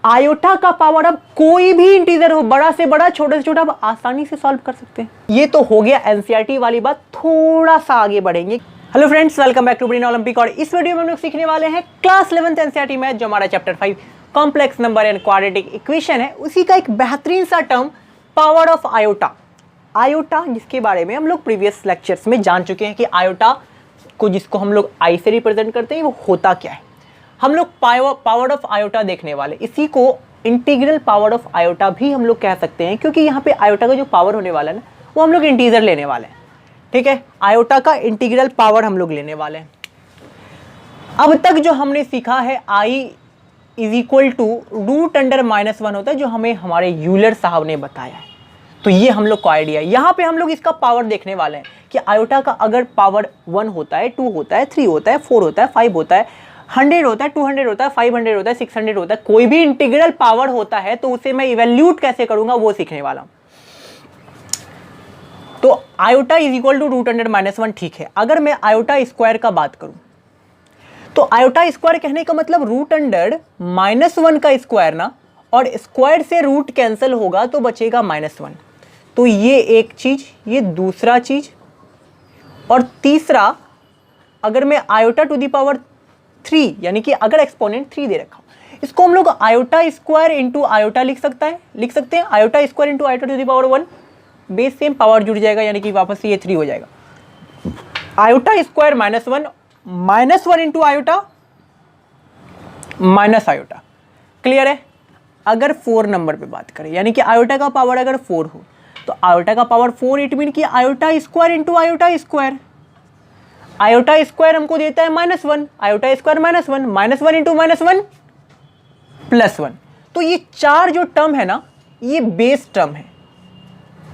Iota का power अब कोई भी इंटीजर हो, बड़ा से बड़ा छोटे से छोटा, आप आसानी से सॉल्व कर सकते हैं। ये तो हो गया एनसीईआरटी वाली बात। थोड़ा सा आगे बढ़ेंगे। Hello friends, welcome back to brain olympic. और इस वीडियो में हम लोग सीखने वाले हैं क्लास 11th एनसीईआरटी मैथ, जो हमारा chapter 5 complex number and quadratic equation है, उसी का एक बेहतरीन सा term power of iota. Iota, जिसके बारे में हम लोग प्रीवियस लेक्चर्स में जान चुके हैं कि आयोटा को, जिसको हम लोग आई से रिप्रेजेंट करते हैं, वो होता क्या है। हम लोग पावर ऑफ आयोटा देखने वाले, इसी को इंटीग्रल पावर ऑफ आयोटा भी हम लोग कह सकते हैं, क्योंकि यहाँ पे आयोटा का जो पावर होने वाला है ना, वो हम लोग इंटीजर लेने वाले हैं। ठीक है, आयोटा का इंटीग्रल पावर हम लोग लेने वाले हैं। अब तक जो हमने सीखा है, आई इज इक्वल टू √(-1) होता है, जो हमें हमारे यूलर साहब ने बताया है। तो ये हम लोग को आइडिया है। यहाँ पे हम लोग इसका पावर देखने वाले हैं कि आयोटा का अगर पावर 1 होता है, 2 होता है, 3 होता है, 4 होता है, 5 होता है, 100 होता है, 200 होता है, 500 होता है, 600 होता है, कोई भी इंटीग्रल पावर होता है, तो उसे मैं इवैल्यूट कैसे करूंगा वो सीखने वाला हूं। तो आयोटा इज इक्वल टू √(-1) ठीक है। अगर मैं आयोटा स्क्वायर का बात करूं, तो आयोटा स्क्वायर कहने का मतलब √(-1) का स्क्वायर ना, और स्क्वायर से रूट कैंसिल होगा तो बचेगा -1। तो ये एक चीज, ये दूसरा चीज, और तीसरा, अगर मैं आयोटा टू द पावर 3, यानी कि अगर एक्सपोनेंट 3 दे रखा हो, इसको हम लोग आयोटा स्क्वायर इंटू आयोटा लिख सकते हैं। Iota square into iota to the power 1, base same, power जुड़ जाएगा, यानी कि वापस से ये 3 हो जाएगा। Iota square -1 into iota minus iota. Clear है। अगर 4 नंबर पे बात करें, यानी कि आयोटा का पावर अगर 4 हो, तो आयोटा का पावर 4, इट मीन कि iota square into iota square. Iota square हमको देता है -1, आयोटा स्क्वायर -1 इंटू -1 +1। तो ये 4 जो टर्म है ना, ये बेस टर्म है।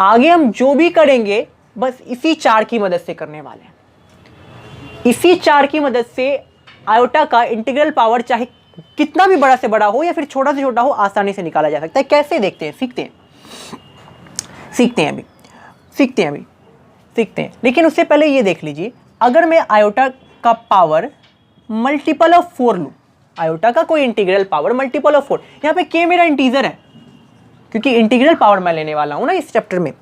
आगे हम जो भी करेंगे बस इसी 4 की मदद से करने वाले हैं। इसी 4 की मदद से आयोटा का इंटीग्रल पावर चाहे कितना भी बड़ा से बड़ा हो या फिर छोटा से छोटा हो, आसानी से निकाला जा सकता है। कैसे देखते हैं, सीखते हैं। लेकिन उससे पहले ये देख लीजिए, अगर मैं आयोटा का पावर मल्टीपल ऑफ 4 लूं, आयोटा का कोई इंटीग्रल पावर मल्टीपल ऑफ 4, यहाँ पे के मेरा इंटीजर है, क्योंकि इंटीग्रल पावर मैं लेने वाला हूं ना इस चैप्टर में।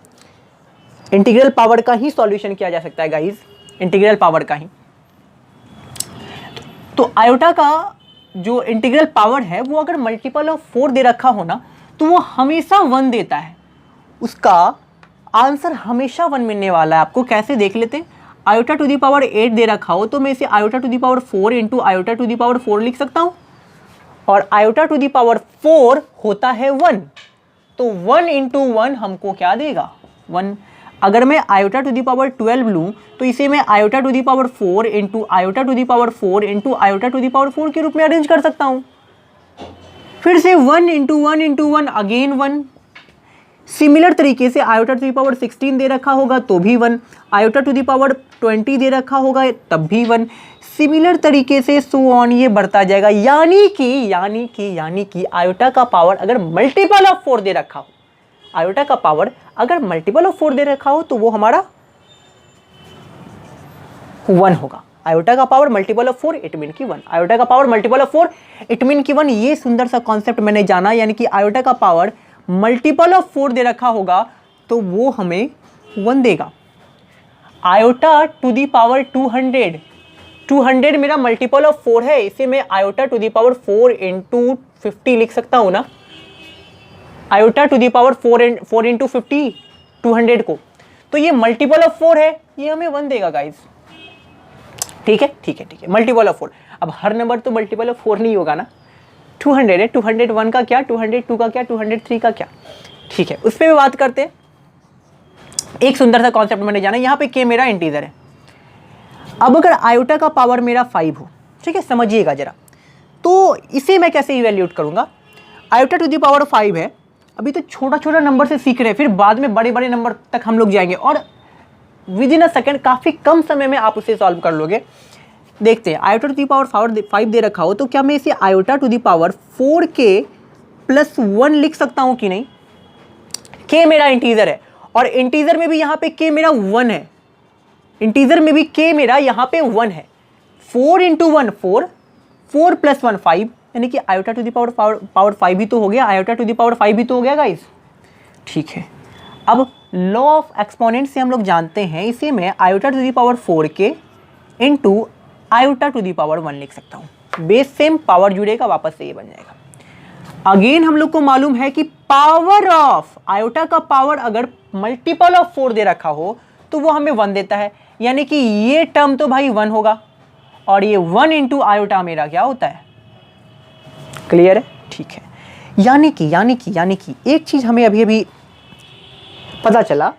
इंटीग्रल पावर का ही सॉल्यूशन किया जा सकता है गाइस, इंटीग्रल पावर का ही। तो आयोटा का जो इंटीग्रल पावर है, वो अगर मल्टीपल ऑफ 4 दे रखा हो ना, तो वो हमेशा 1 देता है। उसका आंसर हमेशा 1 मिलने वाला है आपको। कैसे देख लेते हैं। आयोटा टू दी पावर 8 दे रखा हो, तो मैं इसे iota to the power 4 into iota to the power 4 लिख सकता हूं, और आयोटा टू दी पावर 4 होता है 1, तो 1 इंटू 1 हमको क्या देगा, 1। अगर मैं आयोटा टू दी पावर 12 लूं, तो इसे मैं iota to the power 4 into iota to the power 4 into iota to the power 4 के रूप में अरेंज कर सकता हूं। फिर से 1 इंटू 1 इंटू 1 अगेन 1। सिमिलर तरीके से आयोटा टू दी पावर 16 दे रखा होगा तो भी 1, आयोटा टू दी पावर 20 दे रखा होगा तब भी 1। सिमिलर तरीके से सो ऑन, ये बढ़ता जाएगा। यानी कि आयोटा का पावर अगर मल्टीपल ऑफ 4 दे रखा हो, आयोटा का पावर अगर मल्टीपल ऑफ 4 दे रखा हो, तो वो हमारा 1 होगा। आयोटा का power multiple of 4 it mean की 1। आयोटा का power multiple of 4 it mean की 1। ये सुंदर सा कॉन्सेप्ट मैंने जाना, यानी कि आयोटा का पावर मल्टीपल ऑफ 4 दे रखा होगा तो वो हमें 1 देगा। आयोटा टू दी पावर 200 मेरा मल्टीपल ऑफ 4 है, इसे मैं iota to the power 4 into 50 लिख सकता हूं ना। Iota to the power 4 into 50 200 को, तो ये मल्टीपल ऑफ 4 है, ये हमें 1 देगा गाइज। ठीक है, मल्टीपल ऑफ 4। अब हर नंबर तो मल्टीपल ऑफ 4 नहीं होगा ना। 200 है, 201 का क्या, 202 का क्या, 203 का क्या। ठीक है, उस पर भी बात करते हैं। एक सुंदर सा कॉन्सेप्ट मैंने जाना, यहाँ पे के मेरा इंटीजर है। अब अगर आयोटा का पावर मेरा 5 हो, ठीक है, समझिएगा जरा, तो इसे मैं कैसे इवैल्यूएट करूंगा। आयोटा टू दी पावर 5 है, अभी तो छोटा नंबर से सीख रहे हैं, फिर बाद में बड़े नंबर तक हम लोग जाएंगे, और विद इन अ सेकेंड, काफ़ी कम समय में आप उसे सॉल्व कर लोगे। देखते हैं, आयोटा टू दी पावर 5 दे रखा हो, तो क्या मैं इसे आयोटा टू दी पावर 4 के +1 लिख सकता हूं कि नहीं। के मेरा इंटीजर है, और इंटीजर में भी यहाँ पे के मेरा 1 है, इंटीजर में भी के मेरा यहाँ पे 1 है। 4 इंटू 1 4, 4 + 1 5, यानी कि आयोटा टू द पावर 5 भी तो हो गया, आयोटा टू द पावर 5 भी तो हो गया गाइस। ठीक है, अब लॉ ऑफ एक्सपोनेंट से हम लोग जानते हैं, इसे मैं iota to the power 4k into iota to the power 1 लिख सकता हूँ। बेस सेम, पावर जुड़ेगा, वापस से ये बन जाएगा। अगेन हम लोग को मालूम है कि पावर ऑफ आयोटा का पावर अगर मल्टीपल ऑफ 4 दे रखा हो तो वो हमें 1 देता है, यानी कि ये टर्म तो भाई 1 होगा और ये 1 इंटू आयोटा मेरा क्या होता है, क्लियर है। ठीक है, यानी कि एक चीज हमें अभी अभी पता चला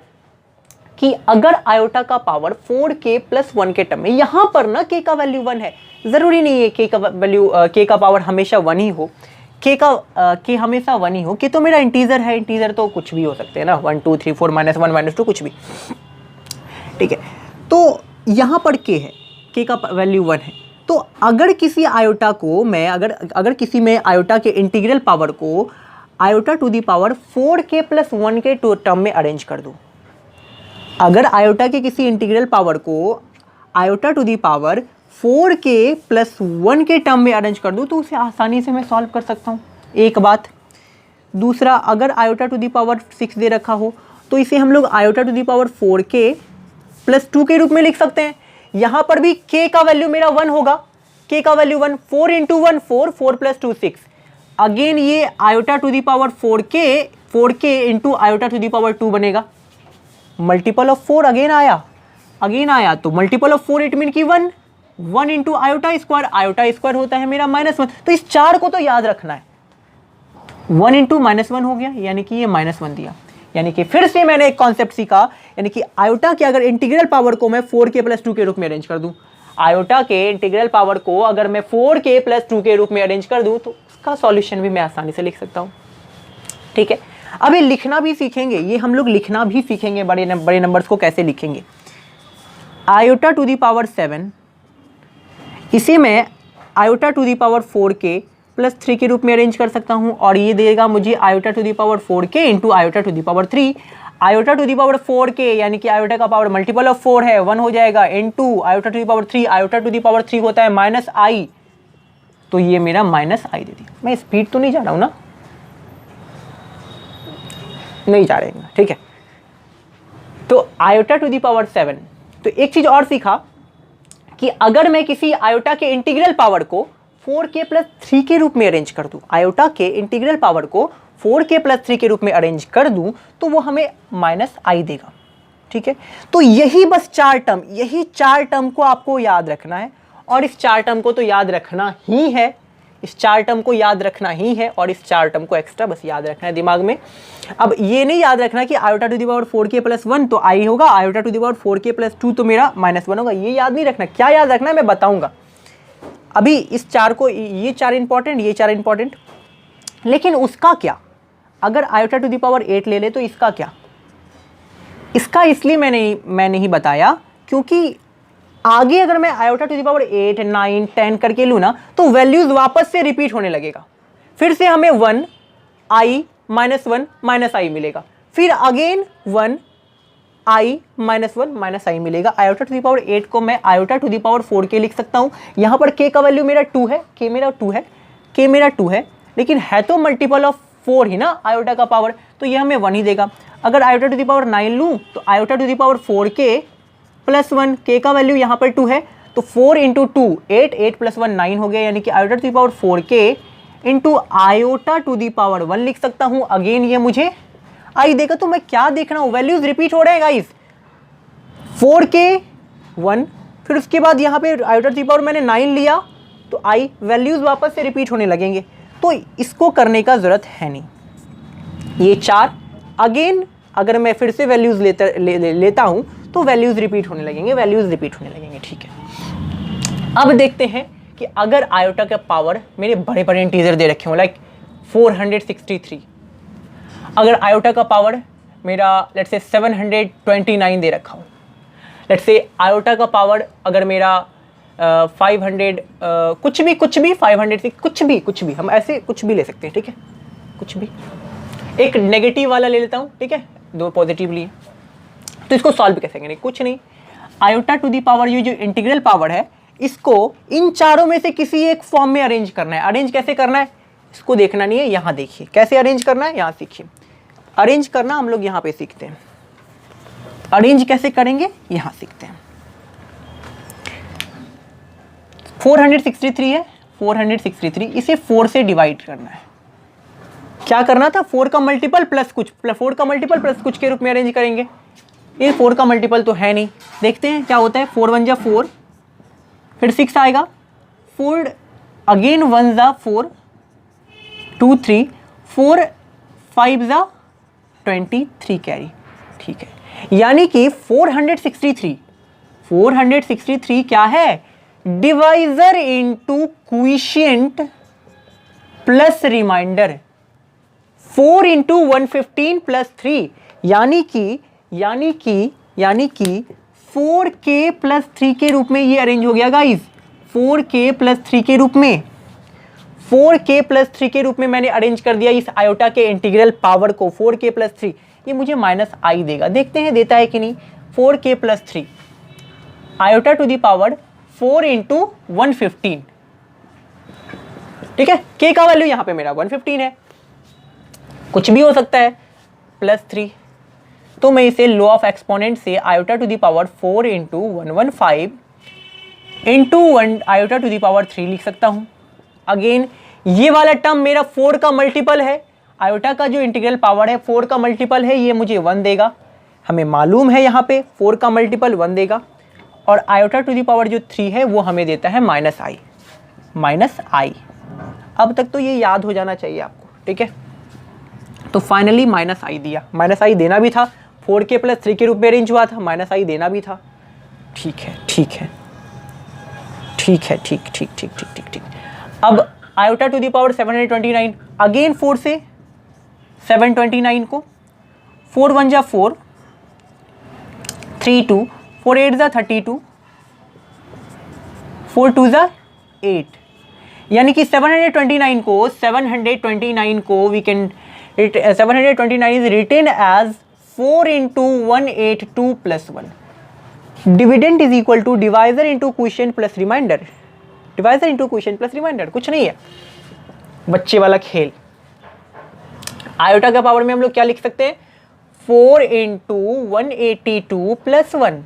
कि अगर आयोटा का पावर 4k प्लस 1 के टर्म में, यहां पर ना k का वैल्यू 1 है, जरूरी नहीं है k का वैल्यू k का पावर हमेशा 1 ही हो, k हमेशा 1 ही हो। k तो मेरा इंटीजर है, इंटीजर तो कुछ भी हो सकते हैं ना, 1 2 3 4 -1 -2 कुछ भी। ठीक है, तो यहाँ पर k है, k का वैल्यू 1 है। तो अगर किसी आयोटा को मैं अगर किसी में आयोटा के इंटीग्रल पावर को iota to the power 4k plus 1 के टर्म में अरेंज कर दूँ, अगर आयोटा के किसी इंटीग्रल पावर को iota to the power 4k plus 1 के टर्म में अरेंज कर दूँ तो उसे आसानी से मैं सॉल्व कर सकता हूँ, एक बात। दूसरा, अगर आयोटा टू दी पावर 6 दे रखा हो तो इसे हम लोग iota to the power 4k plus 2 के रूप में लिख सकते हैं। यहाँ पर भी k का वैल्यू मेरा 1 होगा, k का वैल्यू 1, 4 इंटू 1 4, 4 प्लस 2 6। अगेन ये iota to the power 4k into iota to the power 2 बनेगा। मल्टीपल ऑफ 4 अगेन आया तो मल्टीपल ऑफ 4 इट मीन की 1 इंटू आयोटा स्क्वायर होता है मेरा -1। तो इस 4 को तो याद रखना है, 1 इंटू -1 हो गया, यानी कि ये -1 दिया। यानी कि फिर से मैंने एक कॉन्सेप्ट सीखा, यानी कि आयोटा के अगर इंटीग्रल पावर को मैं 4k प्लस 2 के रूप में अरेंज कर दूं, आयोटा के इंटीग्रल पावर को अगर मैं 4k प्लस 2 के रूप में अरेंज कर दूं तो उसका सॉल्यूशन भी मैं आसानी से लिख सकता हूं। ठीक है, अब ये लिखना भी सीखेंगे, ये हम लोग लिखना भी सीखेंगे, बड़े नंबर्स को कैसे लिखेंगे। आयोटा टू दी पावर 7, इसे मैं iota to the power 4k plus 3 के रूप में अरेंज कर सकता हूं और ये देगा मुझे iota to the power 4k into iota to the power 3। Iota to the power 4k यानी कि आयोटा का पावर मल्टीपल ऑफ 4 है, 1 हो जाएगा, into iota to the power 3, iota to the power 3 होता है -i, तो ये मेरा -i दे दी। मैं स्पीड तो नहीं जा रहा हूं ना, नहीं जा रहे हैं, ठीक है। तो आयोटा टू दी पावर 7, तो एक चीज और सीखा कि अगर मैं किसी आयोटा के इंटीग्रल पावर को 4k प्लस 3 के रूप में अरेंज कर दूं, आयोटा के इंटीग्रल पावर को 4k प्लस 3 के रूप में अरेंज कर दूं तो वो हमें -i देगा। ठीक है, तो यही बस 4 टर्म को आपको याद रखना है और इस 4 टर्म को तो याद रखना ही है, इस 4 टर्म को याद रखना ही है और इस 4 टर्म को एक्स्ट्रा बस याद रखना है दिमाग में। अब ये नहीं याद रखना कि iota to the power 4k plus 1 तो i होगा, iota to the power 4k plus 2 तो मेरा -1 होगा, ये याद नहीं रखना। क्या याद रखना है मैं बताऊंगा अभी। इस 4 को, ये 4 इंपॉर्टेंट, ये 4 इंपॉर्टेंट, लेकिन उसका क्या अगर आयोटा टू दी पावर 8 ले ले तो इसका क्या? इसका इसलिए मैं नहीं बताया क्योंकि आगे अगर मैं आयोटा टू दी पावर 8 9 10 करके लूँ ना तो वैल्यूज वापस से रिपीट होने लगेगा, फिर से हमें 1 i -1 -i मिलेगा, फिर अगेन 1 i -1 -i मिलेगा। आयोटा टू दी पावर 8 को मैं iota to the power 4k लिख सकता हूँ। यहाँ पर k का वैल्यू मेरा 2 है, k मेरा 2 है, लेकिन है तो मल्टीपल ऑफ 4 ही ना आयोटा का पावर, तो ये हमें 1 ही देगा। अगर आयोटा टू दी पावर 9 लूँ तो iota to the power 4k plus 1, k का वैल्यू यहाँ पर 2 है, तो 4 इंटू 2 8 प्लस 1 9 हो गया, यानी कि iota to the power 4k into iota to the power 1 लिख सकता हूँ। अगेन ये मुझे आई देगा, तो मैं क्या देख रहा हूँ, वैल्यूज रिपीट हो रहे हैं गाइस। 4k 1, फिर उसके बाद यहाँ पे आयोटा टू दी पावर मैंने 9 लिया तो आई वैल्यूज वापस से रिपीट होने लगेंगे, तो इसको करने का जरूरत है नहीं। ये 4 अगेन अगर मैं फिर से वैल्यूज लेता हूँ तो वैल्यूज रिपीट होने लगेंगे, ठीक है। अब देखते हैं कि अगर आयोटा का पावर मेरे बड़े बड़े इंटीजर दे रखे हों लाइक 463, अगर आयोटा का पावर मेरा लेट्स से 729 दे रखा हो, लेट्स से आयोटा का पावर अगर मेरा 500 कुछ भी 500 से कुछ भी हम ऐसे कुछ भी ले सकते हैं, ठीक है, कुछ भी। एक नेगेटिव वाला ले लेता हूँ, ठीक है, 2 पॉजिटिव लिए, तो इसको सॉल्व कैसे करेंगे? कुछ नहीं, आयोटा टू दी पावर ये जो इंटीग्रल पावर है इसको इन चारों में से किसी एक फॉर्म में अरेंज करना है। अरेंज कैसे करना है इसको देखना नहीं है, यहाँ देखिए कैसे अरेंज करना है, यहाँ सीखिए। अरेंज करना हम लोग यहाँ पे सीखते हैं, अरेंज कैसे करेंगे यहाँ सीखते हैं। 463 है, 463 इसे 4 से डिवाइड करना है। क्या करना था, 4 का मल्टीपल प्लस कुछ, 4 का मल्टीपल प्लस कुछ के रूप में अरेंज करेंगे। ये 4 का मल्टीपल तो है नहीं, देखते हैं क्या होता है। 4 1 जा 4, फिर 6 आएगा, 4 अगेन 1 जा 4, 2 3, 4 5 जा 23 कैरी, ठीक है। यानी कि 463 क्या है, divisor into quotient plus remainder. 4 into 115 plus 3 यानी कि 4k प्लस 3 के रूप में ये अरेंज हो गया गाइस। 4k प्लस 3 के रूप में, 4k प्लस 3 के रूप में मैंने अरेंज कर दिया इस आयोटा के इंटीग्रल पावर को। 4k प्लस 3 ये मुझे माइनस आई देगा, देखते हैं देता है कि नहीं। 4k plus 3 iota to the power 4 into 115, ठीक है। k का वैल्यू यहां पे मेरा 115 है, कुछ भी हो सकता है, प्लस 3। तो मैं इसे लॉ ऑफ एक्सपोनेंट से iota to the power 4 into 115 into 1 iota to the power 3 लिख सकता हूं। अगेन ये वाला टर्म मेरा 4 का मल्टीपल है, आयोटा का जो इंटीग्रल पावर है 4 का मल्टीपल है, ये मुझे 1 देगा। हमें मालूम है यहाँ पे 4 का मल्टीपल 1 देगा, और आयोटा टू दी पावर जो 3 है वो हमें देता है माइनस आई। अब तक तो ये याद हो जाना चाहिए आपको, ठीक है। तो फाइनली माइनस आई दिया, माइनस आई देना भी था, 4k प्लस 3 के रूप में अरेंज हुआ था, माइनस आई देना भी था, ठीक है। अब iota to the power 729, again 4 से 729 को 4 1 जा 4, 3 2, 4 8 जा 32, 4 2 जा 8, यानी कि 729 को we can 729 is written as 4 into 182 plus 1. Dividend is equal to divisor into quotient plus remainder. Divisor into quotient plus remainder, कुछ नहीं है, बच्चे वाला खेल। आयोटा का पावर में हम लोग क्या लिख सकते हैं, 4 into 182 plus 1।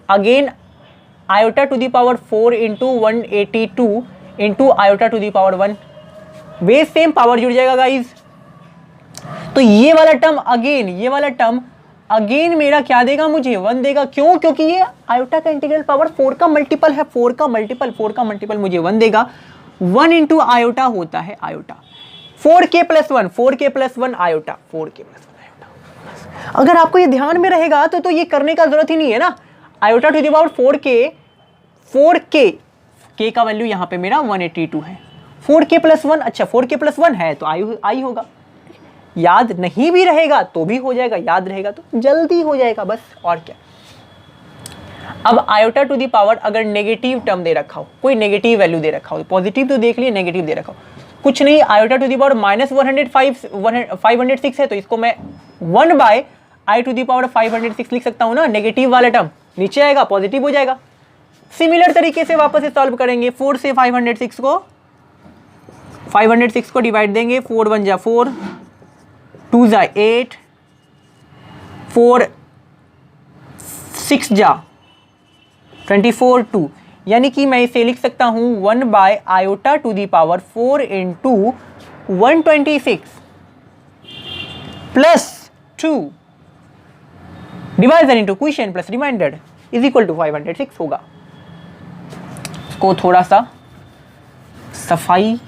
Again iota to the power 4 into 182 into iota to the power 1, base same power जुड़ जाएगा गाइज। तो ये वाला टर्म अगेन मेरा क्या देगा, मुझे 1 देगा। क्यों, क्योंकि ये आयोटा का इंटीग्रल पावर 4 का मल्टीपल है, 4 का मल्टीपल मुझे 1 देगा। 1 इंटू आयोटा होता है iota, 4k plus 1 iota, 4k plus 1 iota. अगर आपको ये ध्यान में रहेगा तो ये करने का जरूरत ही नहीं है ना। Iota to the power 4k का वैल्यू यहाँ पे मेरा 182 है, 4k प्लस 1, अच्छा 4k प्लस 1 है तो आई होगा। याद नहीं भी रहेगा तो भी हो जाएगा, याद रहेगा तो जल्दी हो जाएगा, बस और क्या। अब आयोटा टू दी पावर अगर नेगेटिव टर्म दे रखा हो, कोई नेगेटिव वैल्यू दे रखा हो, पॉजिटिव तो देख लिए, नेगेटिव दे रखा हो, कुछ नहीं। आयोटा टू दी पावर -506 है तो इसको मैं 1 by i to the power 506 लिख सकता हूं ना। नेगेटिव वाला टर्म नीचे आएगा, पॉजिटिव हो जाएगा। सिमिलर तरीके से वापस से सॉल्व करेंगे। 4 से 506 को डिवाइड देंगे, 4 1 जा 4, 2 जा 8, 4 6 जा 24 2, यानी कि मैं इसे लिख सकता हूं 1 by iota to the power 4 into 126 plus 2 divisor into quotient plus remainder is equal to 506 होगा। इसको थोड़ा सा सफाई,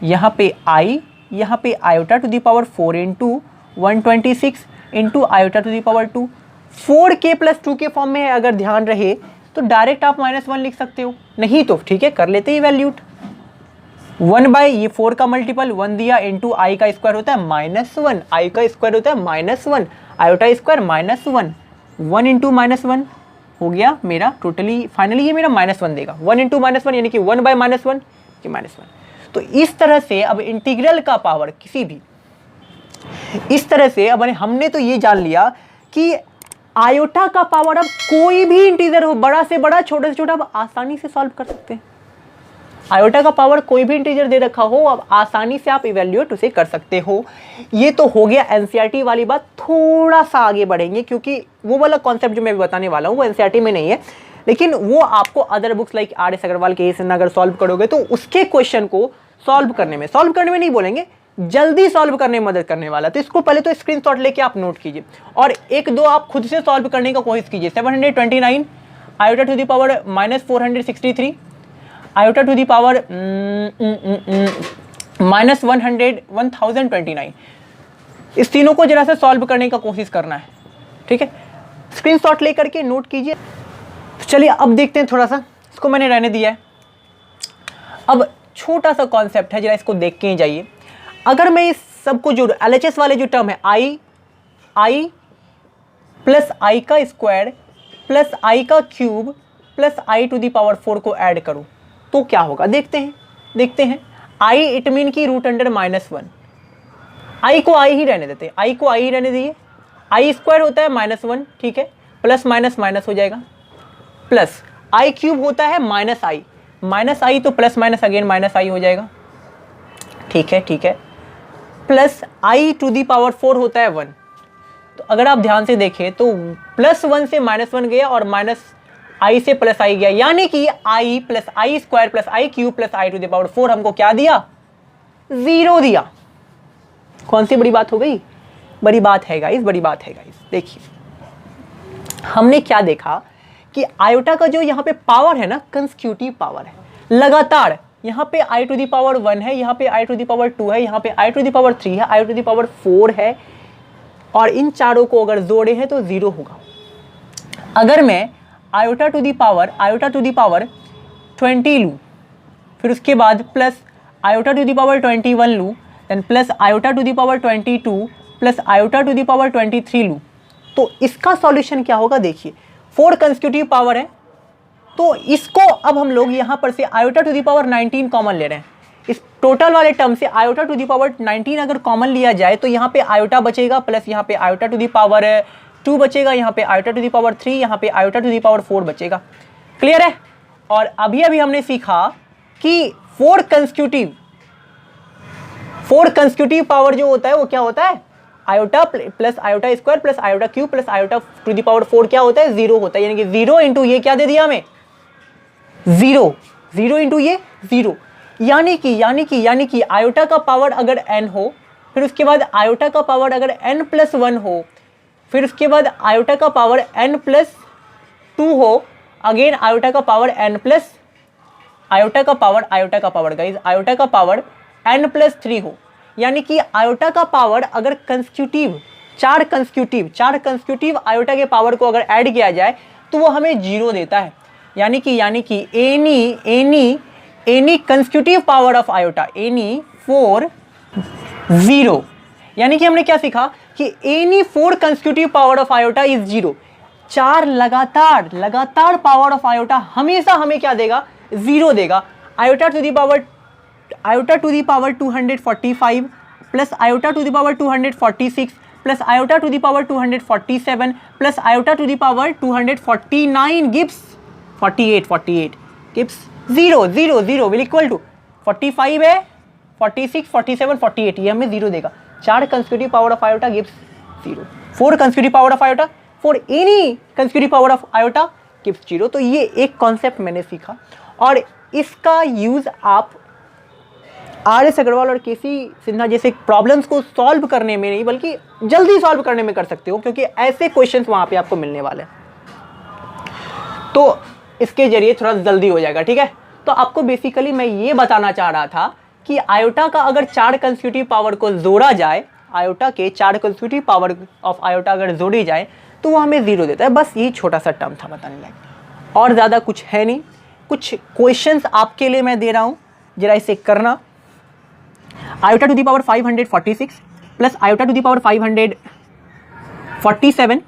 यहाँ पे आई, यहाँ पे iota to the power 4 into 126 into iota to the power 2, 4k plus 2 के फॉर्म में है। अगर ध्यान रहे तो डायरेक्ट आप -1 लिख सकते हो, नहीं तो ठीक है कर लेते ही वैल्यूट। 1 बाय ये 4 का मल्टीपल 1 दिया इंटू आई का स्क्वायर होता है -1, आई का स्क्वायर होता है -1, आयोटा स्क्वायर -1, 1 इंटू -1 हो गया मेरा टोटली। फाइनली ये मेरा -1 देगा, 1 इंटू -1 यानी कि 1 बाय -1 कि -1। तो इस तरह से अब इंटीग्रल का पावर किसी भी, इस तरह से अब हमने तो ये जान लिया कि आयोटा का पावर अब कोई भी इंटीजर हो, बड़ा से बड़ा छोटे से छोटा, अब आसानी से सॉल्व कर सकते हैं। आयोटा का पावर कोई भी इंटीजर दे रखा हो, अब आसानी से आप इवेल्युएट उसे कर सकते हो। ये तो हो गया एनसीईआरटी वाली बात। थोड़ा सा आगे बढ़ेंगे क्योंकि वो वाला कॉन्सेप्ट जो मैं बताने वाला हूँ वो एनसीईआरटी में नहीं है, लेकिन वो आपको other books like R S. Agarwal के से अगर सॉल्व करोगे तो उसके क्वेश्चन को सॉल्व करने में नहीं बोलेंगे, जल्दी सॉल्व करने में मदद करने वाला। तो इसको पहले तो स्क्रीनशॉट लेके आप नोट कीजिए और एक दो आप खुद से सॉल्व करने का कोशिश कीजिए। 729 iota to the power -463 iota to the power -1029, इस तीनों को जरा से सॉल्व करने का कोशिश करना है, ठीक है। स्क्रीनशॉट लेकर के नोट कीजिए। तो चलिए अब देखते हैं, थोड़ा सा इसको मैंने रहने दिया है। अब छोटा सा कॉन्सेप्ट है, जरा इसको देख के ही जाइए। अगर मैं इस सबको जोड़ूं, LHS वाले जो टर्म है आई प्लस आई का स्क्वायर प्लस आई का cube plus i to the power 4 को ऐड करूं तो क्या होगा, देखते हैं। आई इट मीन की √100 आई को आई ही रहने देते हैं, आई को आई ही रहने दीजिए। आई स्क्वायर होता है -1, ठीक है, प्लस माइनस माइनस हो जाएगा, प्लस आई क्यूब होता है माइनस आई तो plus minus again minus i हो जाएगा, ठीक है, plus i to the power 4 होता है 1। तो अगर आप ध्यान से देखें तो +1 से -1 गया और माइनस आई से प्लस आई गया, यानी कि i plus i square plus i cube plus i to the power 4 हमको क्या दिया, 0 दिया। कौन सी बड़ी बात हो गई, बड़ी बात है गाइस। देखिए हमने क्या देखा कि आयोटा का जो यहाँ पे पावर है ना, कंसेक्यूटिव पावर है, लगातार। यहाँ पे आई टू द पावर 1 है, यहाँ पे आई टू द पावर 2 है, यहाँ पे आई टू द पावर 3 है, आई टू द पावर 4 है, और इन चारों को अगर जोड़े हैं तो 0 होगा। अगर मैं आयोटा टू दी पावर 20 लूँ, फिर उसके बाद plus iota to the power 21 लूँ, then plus iota to the power 22 plus iota to the power 23 लूँ, तो इसका सॉल्यूशन क्या होगा। देखिए 4 कंसेक्यूटिव पावर है, तो इसको अब हम लोग यहाँ पर से iota to the power 19 common ले रहे हैं। इस टोटल वाले टर्म से आयोटा टू दी पावर 19 अगर कॉमन लिया जाए तो यहाँ पे आयोटा बचेगा, प्लस यहाँ पे आयोटा टू दी पावर 2 बचेगा, यहाँ पे आयोटा टू दी पावर 3, यहाँ पे आयोटा टू दी पावर 4 बचेगा। क्लियर है। और अभी हमने सीखा कि 4 कंसेक्यूटिव पावर जो होता है वो क्या होता है, iota plus iota square plus iota cube plus iota to the power 4 क्या होता है, 0 होता है। यानी कि 0 इंटू ये क्या दे दिया हमें, 0 इंटू ये 0, यानी कि आयोटा का पावर अगर n हो, फिर उसके बाद आयोटा का पावर अगर n+1 हो, फिर उसके बाद आयोटा का पावर n+2 हो, अगेन आयोटा का पावर आयोटा का पावर गाइस आयोटा का पावर n+3 हो, यानी कि आयोटा का पावर अगर कंसेक्यूटिव 4 कंसेक्यूटिव आयोटा के पावर को अगर ऐड किया जाए तो वो हमें 0 देता है। यानी कि any consecutive power of iota, any 4 0, यानी कि हमने क्या सीखा कि any 4 consecutive power of iota is 0। 4 लगातार पावर ऑफ आयोटा हमेशा हमें क्या देगा, 0 देगा। Iota to the power 245 plus iota to the power 246 plus iota to the power 247 plus iota to the power 249 gives 48 gives 0 will equal to 45 है, 46, 47, 48, ये हमें 0 देगा। 4 consecutive power of iota gives 0, 4 consecutive power of iota, for any consecutive power of iota gives 0। तो ये एक concept मैंने सीखा और इसका यूज आप आर.एस. अग्रवाल और के.सी. सिन्हा जैसे प्रॉब्लम्स को सॉल्व करने में नहीं बल्कि जल्दी सॉल्व करने में कर सकते हो, क्योंकि ऐसे क्वेश्चंस वहां पे आपको मिलने वाले हैं, तो इसके जरिए थोड़ा जल्दी हो जाएगा। ठीक है, तो आपको बेसिकली मैं ये बताना चाह रहा था कि आयोटा का अगर 4 कंसेक्यूटिव पावर को जोड़ा जाए, आयोटा के 4 कंसेक्यूटिव पावर ऑफ आयोटा अगर जोड़ी जाए तो वो हमें 0 देता है। बस यही छोटा सा टर्म था बताने लायक, और ज़्यादा कुछ है नहीं। कुछ क्वेश्चंस आपके लिए मैं दे रहा हूँ, जरा इसे करना। Iota to the power 546 plus iota to the power 547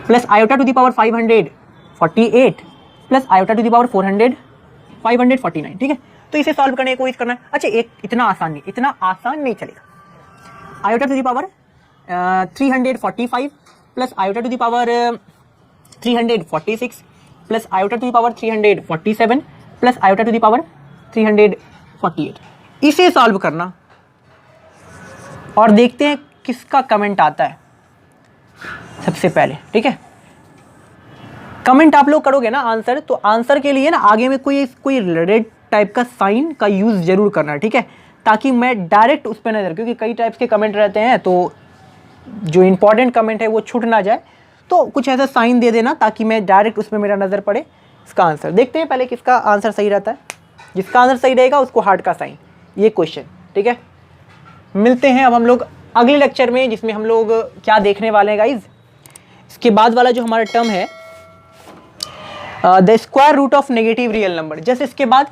plus iota to the power 548 plus iota to the power 549। ठीक है, तो इसे सॉल्व करने की कोशिश करना है। अच्छा, एक इतना आसान नहीं चलेगा। Iota to the power 345 plus iota to the power 346 plus iota to the power 347 plus iota to the power 348। इसे सॉल्व करना और देखते हैं किसका कमेंट आता है सबसे पहले, ठीक है। कमेंट आप लोग करोगे ना आंसर, तो आंसर के लिए ना आगे में कोई रेड टाइप का साइन का यूज़ जरूर करना, ठीक है, ताकि मैं डायरेक्ट उस पर नज़र, क्योंकि कई टाइप्स के कमेंट रहते हैं तो जो इंपॉर्टेंट कमेंट है वो छूट ना जाए, तो कुछ ऐसा साइन दे देना ताकि मैं डायरेक्ट उसमें मेरा नज़र पड़े। इसका आंसर देखते हैं पहले किसका आंसर सही रहता है। जिसका आंसर सही रहेगा उसको हार्ट का साइन, ये क्वेश्चन, ठीक है। मिलते हैं अब हम लोग अगले लेक्चर में, जिसमें हम लोग क्या देखने वाले हैं गाइज। इसके बाद वाला जो हमारा टर्म है the square root of negative real number, जैसे इसके बाद